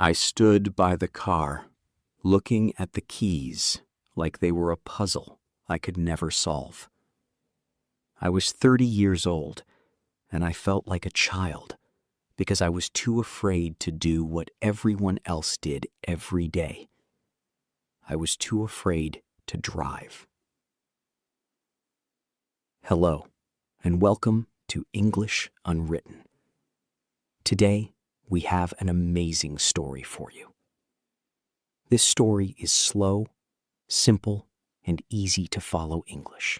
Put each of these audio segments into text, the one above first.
I stood by the car, looking at the keys like they were a puzzle I could never solve. I was 30 years old, and I felt like a child because I was too afraid to do what everyone else did every day. I was too afraid to drive. Hello, and welcome to English Unwritten. Today, we have an amazing story for you. This story is slow, simple, and easy to follow English.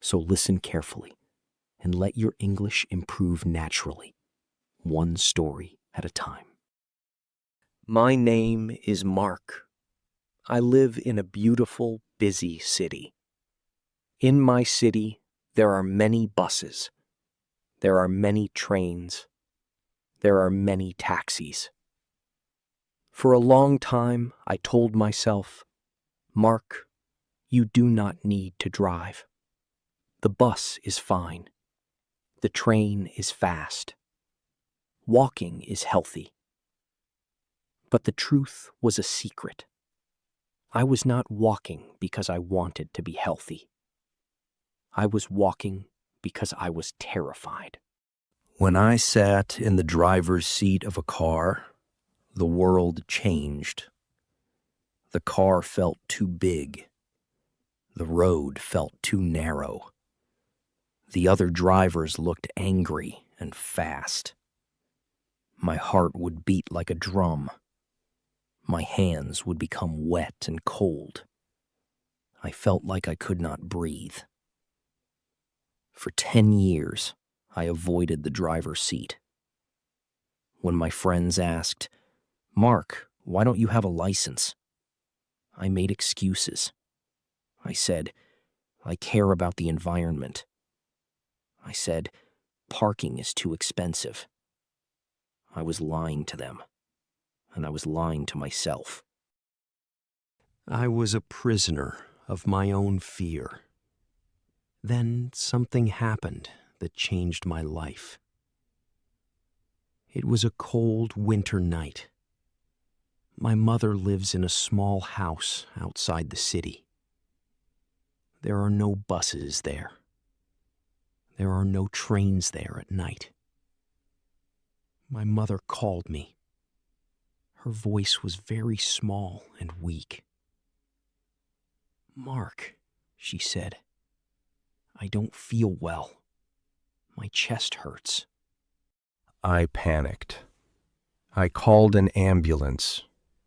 So listen carefully and let your English improve naturally, one story at a time. My name is Mark. I live in a beautiful, busy city. In my city, there are many buses. There are many trains. There are many taxis. For a long time, I told myself, Mark, you do not need to drive. The bus is fine. The train is fast. Walking is healthy. But the truth was a secret. I was not walking because I wanted to be healthy. I was walking because I was terrified. When I sat in the driver's seat of a car, the world changed. The car felt too big. The road felt too narrow. The other drivers looked angry and fast. My heart would beat like a drum. My hands would become wet and cold. I felt like I could not breathe. For 10 years, I avoided the driver's seat. When my friends asked, Mark, why don't you have a license? I made excuses. I said, I care about the environment. I said, parking is too expensive. I was lying to them, and I was lying to myself. I was a prisoner of my own fear. Then something happened that changed my life. It was a cold winter night. My mother lives in a small house outside the city. There are no buses there. There are no trains there at night. My mother called me. Her voice was very small and weak. Mark, she said, I don't feel well. My chest hurts. I panicked. I called an ambulance,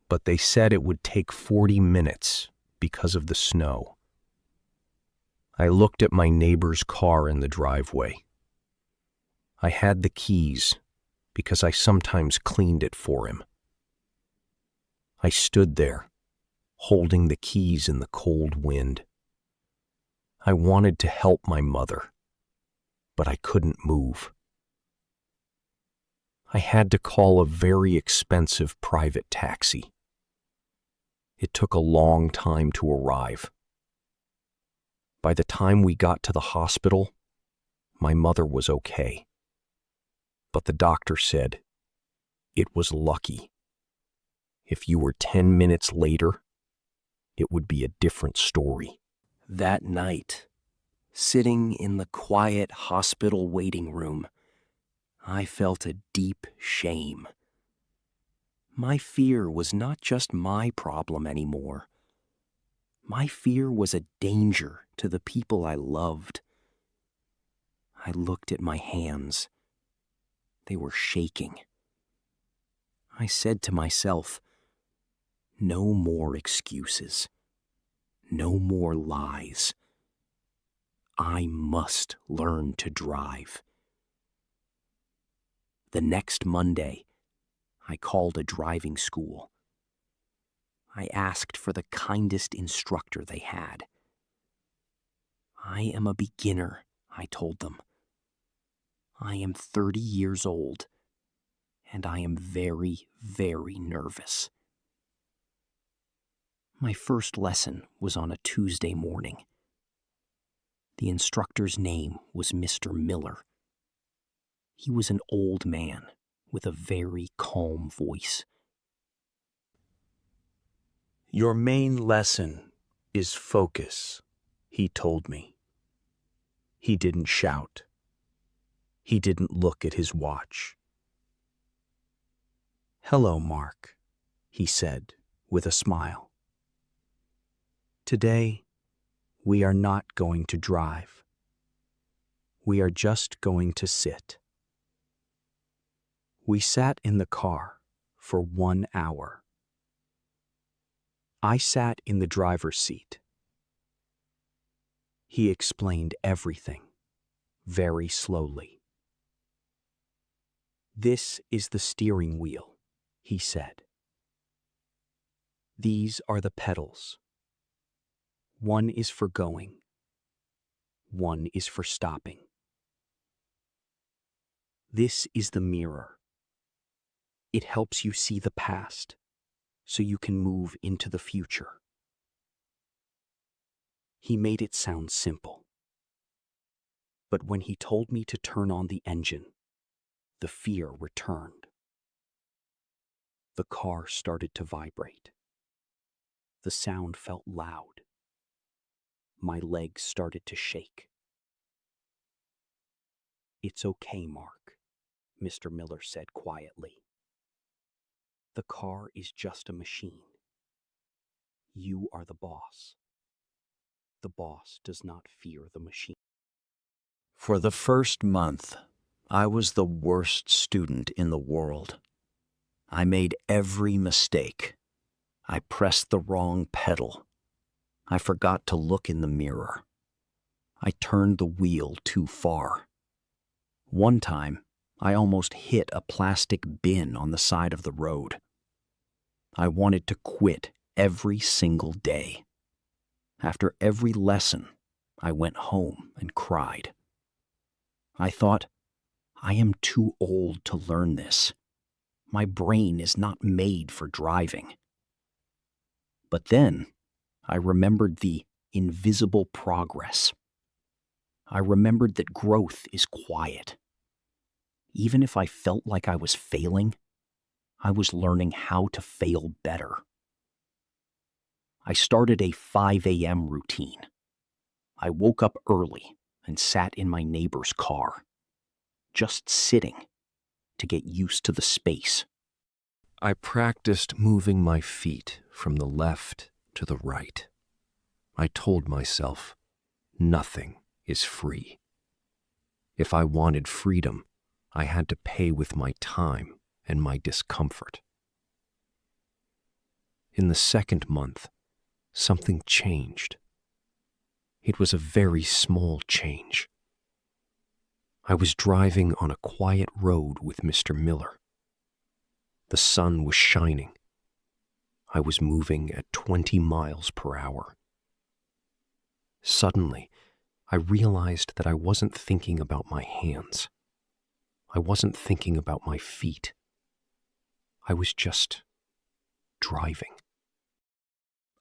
but they said it would take 40 minutes because of the snow. I looked at my neighbor's car in the driveway. I had the keys because I sometimes cleaned it for him. I stood there, holding the keys in the cold wind. I wanted to help my mother, but I couldn't move. I had to call a very expensive private taxi. It took a long time to arrive. By the time we got to the hospital, my mother was okay. But the doctor said, it was lucky. If you were 10 minutes later, it would be a different story. That night, sitting in the quiet hospital waiting room, I felt a deep shame. My fear was not just my problem anymore. My fear was a danger to the people I loved. I looked at my hands. They were shaking. I said to myself, no more excuses. No more lies. I must learn to drive. The next Monday, I called a driving school. I asked for the kindest instructor they had. I am a beginner, I told them. I am 30 years old, and I am very, very nervous. My first lesson was on a Tuesday morning. The instructor's name was Mr. Miller. He was an old man with a very calm voice. Your main lesson is focus, he told me. He didn't shout. He didn't look at his watch. Hello, Mark, he said with a smile. Today, we are not going to drive. We are just going to sit. We sat in the car for 1 hour. I sat in the driver's seat. He explained everything, very slowly. This is the steering wheel, he said. These are the pedals. One is for going. One is for stopping. This is the mirror. It helps you see the past, so you can move into the future. He made it sound simple. But when he told me to turn on the engine, the fear returned. The car started to vibrate. The sound felt loud. My legs started to shake. It's okay, Mark, Mr. Miller said quietly. The car is just a machine. You are the boss. The boss does not fear the machine. For the first month, I was the worst student in the world. I made every mistake. I pressed the wrong pedal. I forgot to look in the mirror. I turned the wheel too far. One time, I almost hit a plastic bin on the side of the road. I wanted to quit every single day. After every lesson, I went home and cried. I thought, I am too old to learn this. My brain is not made for driving. But then, I remembered the invisible progress. I remembered that growth is quiet. Even if I felt like I was failing, I was learning how to fail better. I started a 5 a.m. routine. I woke up early and sat in my neighbor's car, just sitting to get used to the space. I practiced moving my feet from the left to the right. I told myself, nothing is free. If I wanted freedom, I had to pay with my time and my discomfort. In the second month, something changed. It was a very small change. I was driving on a quiet road with Mr. Miller. The sun was shining. I was moving at 20 miles per hour. Suddenly, I realized that I wasn't thinking about my hands. I wasn't thinking about my feet. I was just driving.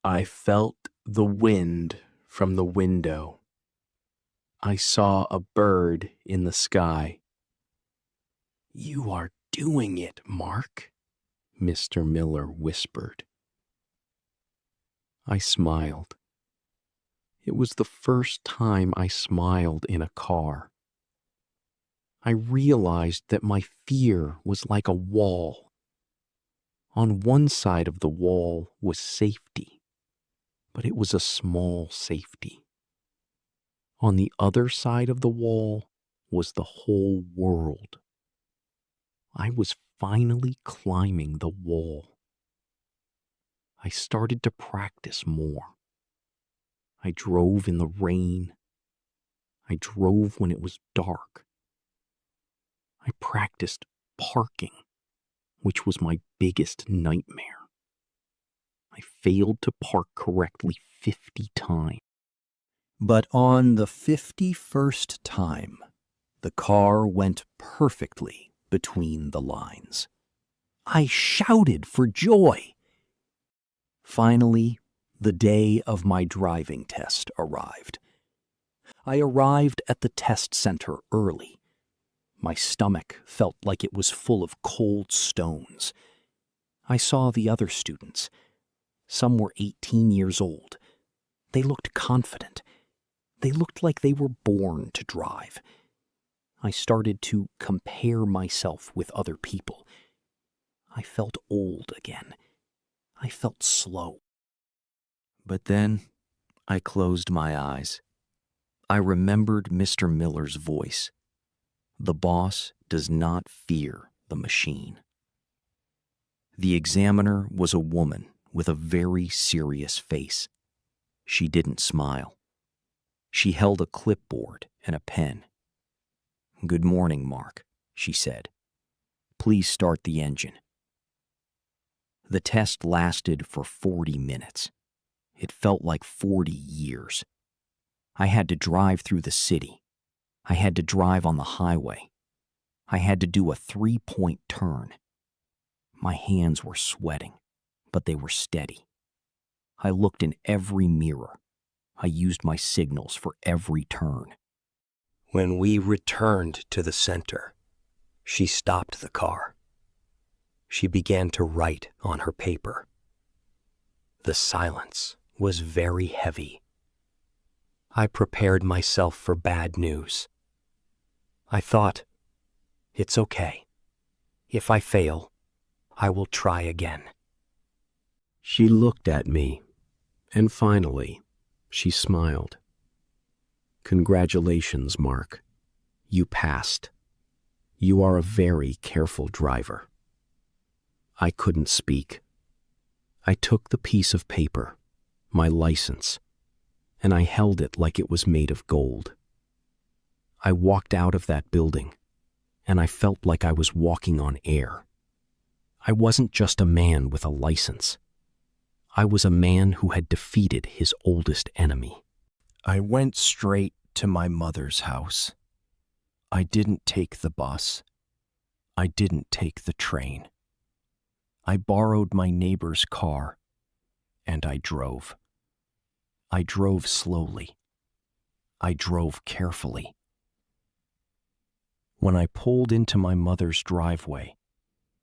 I felt the wind from the window. I saw a bird in the sky. You are doing it, Mark, Mr. Miller whispered. I smiled. It was the first time I smiled in a car. I realized that my fear was like a wall. On one side of the wall was safety, but it was a small safety. On the other side of the wall was the whole world. I was finally climbing the wall. I started to practice more. I drove in the rain. I drove when it was dark. I practiced parking, which was my biggest nightmare. I failed to park correctly 50 times. But on the 51st time, the car went perfectly between the lines. I shouted for joy. Finally, the day of my driving test arrived. I arrived at the test center early. My stomach felt like it was full of cold stones. I saw the other students. Some were 18 years old. They looked confident. They looked like they were born to drive. I started to compare myself with other people. I felt old again. I felt slow. But then I closed my eyes. I remembered Mr. Miller's voice. The boss does not fear the machine. The examiner was a woman with a very serious face. She didn't smile. She held a clipboard and a pen. "Good morning, Mark," she said. "Please start the engine." The test lasted for 40 minutes. It felt like 40 years. I had to drive through the city. I had to drive on the highway. I had to do a 3-point turn. My hands were sweating, but they were steady. I looked in every mirror. I used my signals for every turn. When we returned to the center, she stopped the car. She began to write on her paper. The silence was very heavy. I prepared myself for bad news. I thought, it's okay. If I fail, I will try again. She looked at me, and finally, she smiled. "Congratulations, Mark. You passed. You are a very careful driver." I couldn't speak. I took the piece of paper, my license, and I held it like it was made of gold. I walked out of that building, and I felt like I was walking on air. I wasn't just a man with a license. I was a man who had defeated his oldest enemy. I went straight to my mother's house. I didn't take the bus. I didn't take the train. I borrowed my neighbor's car, and I drove. I drove slowly. I drove carefully. When I pulled into my mother's driveway,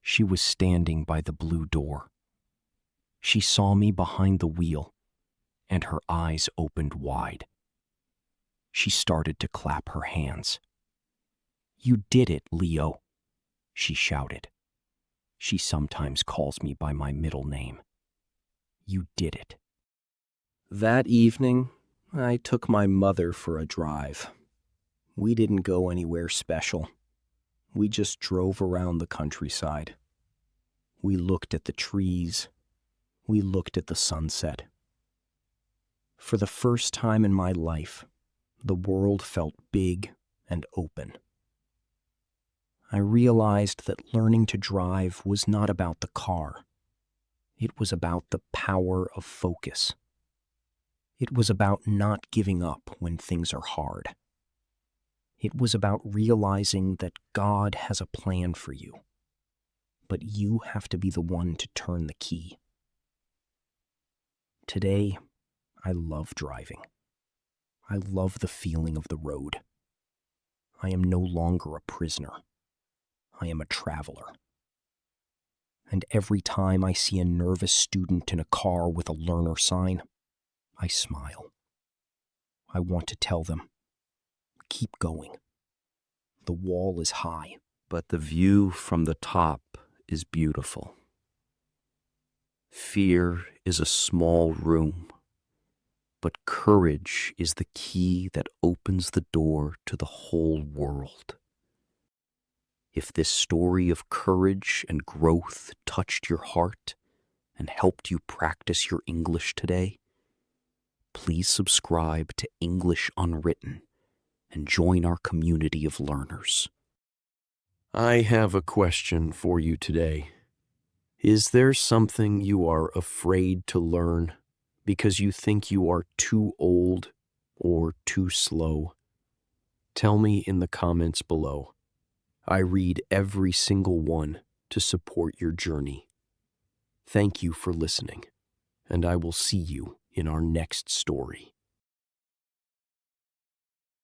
she was standing by the blue door. She saw me behind the wheel, and her eyes opened wide. She started to clap her hands. "You did it, Leo," she shouted. She sometimes calls me by my middle name. "You did it." That evening, I took my mother for a drive. We didn't go anywhere special. We just drove around the countryside. We looked at the trees. We looked at the sunset. For the first time in my life, the world felt big and open. I realized that learning to drive was not about the car. It was about the power of focus. It was about not giving up when things are hard. It was about realizing that God has a plan for you, but you have to be the one to turn the key. Today, I love driving. I love the feeling of the road. I am no longer a prisoner. I am a traveler. And every time I see a nervous student in a car with a learner sign, I smile. I want to tell them, keep going. The wall is high, but the view from the top is beautiful. Fear is a small room, but courage is the key that opens the door to the whole world. If this story of courage and growth touched your heart and helped you practice your English today, please subscribe to English Unwritten and join our community of learners. I have a question for you today. Is there something you are afraid to learn because you think you are too old or too slow? Tell me in the comments below. I read every single one to support your journey. Thank you for listening, and I will see you in our next story.